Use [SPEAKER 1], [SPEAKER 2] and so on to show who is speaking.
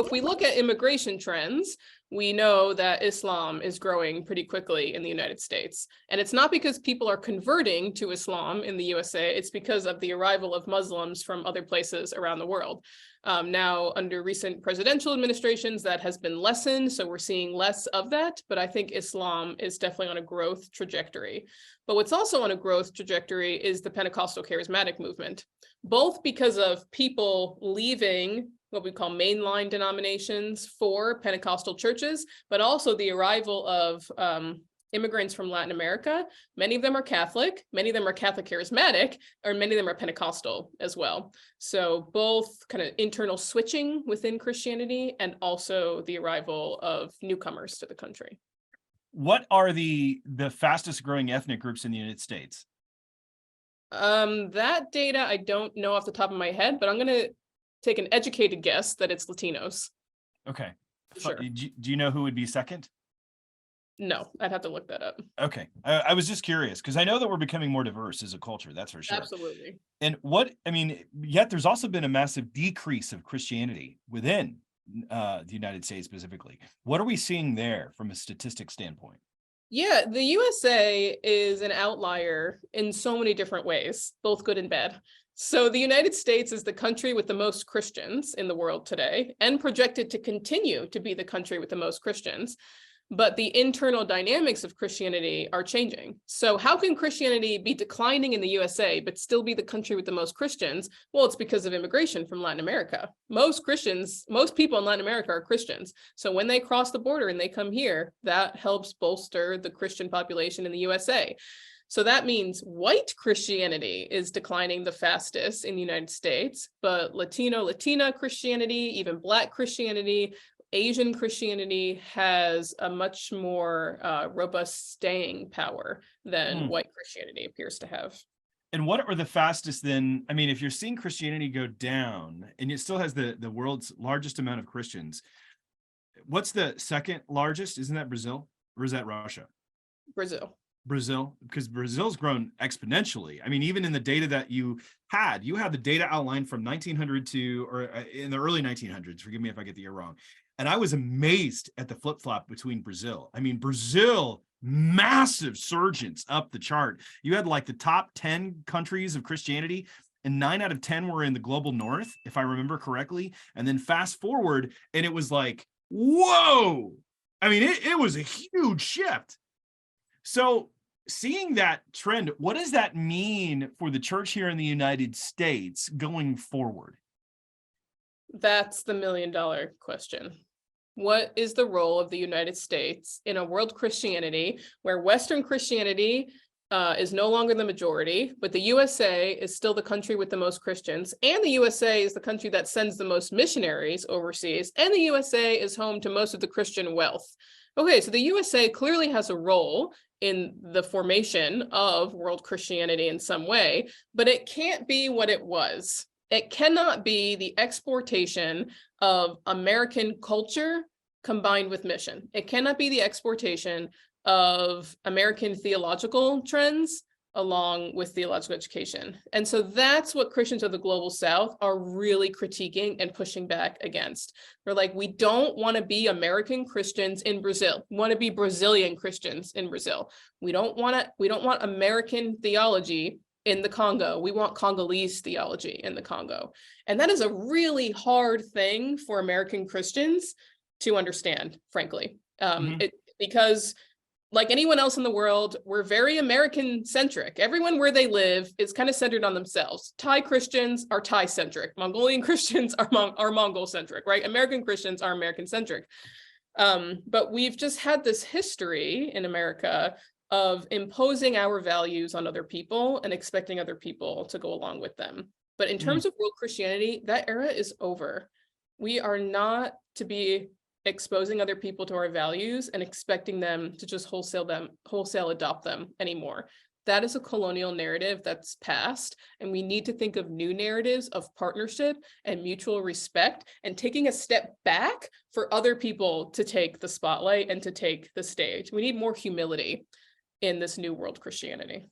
[SPEAKER 1] if we look at immigration trends, we know that Islam is growing pretty quickly in the United States. And it's not because people are converting to Islam in the USA, it's because of the arrival of Muslims from other places around the world. Now, under recent presidential administrations, that has been lessened, so we're seeing less of that, but I think Islam is definitely on a growth trajectory. But what's also on a growth trajectory is the Pentecostal charismatic movement, both because of people leaving what we call mainline denominations for Pentecostal churches, but also the arrival of immigrants from Latin America. Many of them are Catholic, many of them are Catholic charismatic, or many of them are Pentecostal as well. So both kind of internal switching within Christianity and also the arrival of newcomers to the country.
[SPEAKER 2] What are the fastest growing ethnic groups in the United States?
[SPEAKER 1] That data I don't know off the top of my head, but I'm going to take an educated guess that it's Latinos.
[SPEAKER 2] Okay.
[SPEAKER 1] Sure.
[SPEAKER 2] Do you know who would be second?
[SPEAKER 1] No, I'd have to look that up.
[SPEAKER 2] Okay. I was just curious because I know that we're becoming more diverse as a culture. That's for sure.
[SPEAKER 1] Absolutely.
[SPEAKER 2] And yet there's also been a massive decrease of Christianity within the United States specifically. What are we seeing there from a statistic standpoint?
[SPEAKER 1] Yeah, the USA is an outlier in so many different ways, both good and bad. So the United States is the country with the most Christians in the world today and projected to continue to be the country with the most Christians. But the internal dynamics of Christianity are changing. So how can Christianity be declining in the USA, but still be the country with the most Christians? Well, it's because of immigration from Latin America. Most people in Latin America are Christians. So when they cross the border and they come here, that helps bolster the Christian population in the USA. So that means white Christianity is declining the fastest in the United States, but Latina Christianity, even Black Christianity, Asian Christianity has a much more robust staying power than white Christianity appears to have.
[SPEAKER 2] And what are the fastest then? I mean, if you're seeing Christianity go down and it still has the world's largest amount of Christians, what's the second largest? Isn't that Brazil or is that Russia? Brazil, because Brazil's grown exponentially. I mean, even in the data that you had the data outlined from 1900 to, or in the early 1900s, forgive me if I get the year wrong. And I was amazed at the flip-flop between Brazil. I mean, Brazil, massive surgence up the chart. You had like the top 10 countries of Christianity, and 9 out of 10 were in the global north, if I remember correctly. And then fast forward, and it was like, whoa! I mean, it was a huge shift. So seeing that trend, what does that mean for the church here in the United States going forward?
[SPEAKER 1] That's the million-dollar question. What is the role of the United States in a world Christianity where Western Christianity is no longer the majority, but the USA is still the country with the most Christians, and the USA is the country that sends the most missionaries overseas, and the USA is home to most of the Christian wealth? Okay, so the USA clearly has a role in the formation of world Christianity in some way, but it can't be what it was. It cannot be the exportation of American culture combined with mission. It cannot be the exportation of American theological trends along with theological education. And so that's what Christians of the Global South are really critiquing and pushing back against. They're like, we don't want to be American Christians in Brazil. We want to be Brazilian Christians in Brazil. We don't want American theology in the Congo. We want Congolese theology in the Congo. And that is a really hard thing for American Christians to understand, frankly, because like anyone else in the world, we're very American-centric. Everyone where they live is kind of centered on themselves. Thai Christians are Thai-centric. Mongolian Christians are Mongol-centric, right? American Christians are American-centric. But we've just had this history in America of imposing our values on other people and expecting other people to go along with them. But in terms of world Christianity, that era is over. We are not to be exposing other people to our values and expecting them to just wholesale adopt them anymore. That is a colonial narrative that's past, and we need to think of new narratives of partnership and mutual respect and taking a step back for other people to take the spotlight and to take the stage. We need more humility in this new world Christianity.